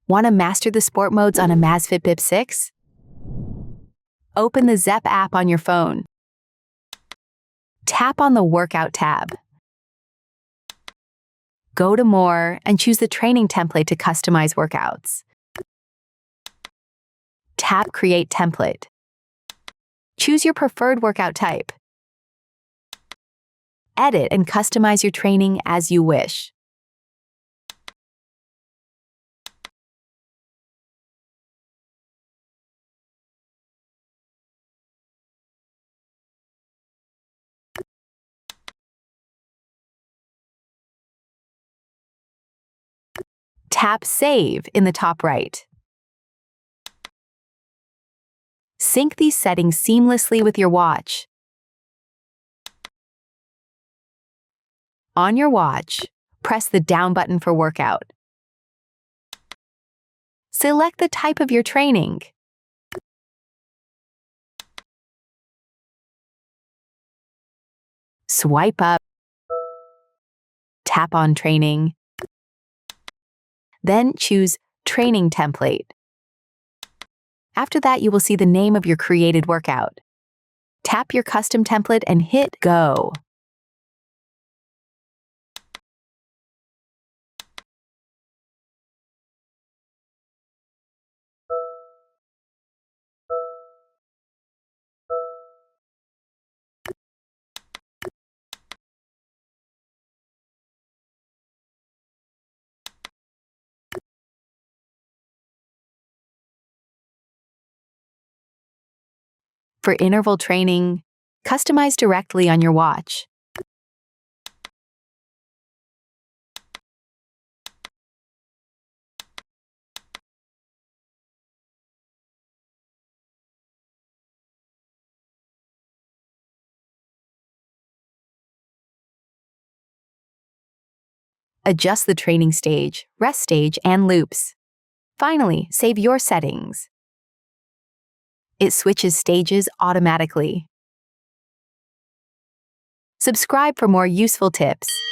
Want to master the sport modes on Amazfit Bip 6? Open the Zepp app on your phone. Tap on the Workout tab. Go to More and choose the training template to customize workouts. Tap Create Template. Choose your preferred workout type. Edit and customize your training as you wish. Tap Save in the top right. Sync these settings seamlessly with your watch. On your watch, press the down button for workout. Select the type of your training. Swipe up. Tap on Training. Then choose Training Template. After that, you will see the name of your created workout. Tap your custom template and hit Go. For interval training, customize directly on your watch. Adjust the training stage, rest stage, and loops. Finally, save your settings. It switches stages automatically. Subscribe for more useful tips.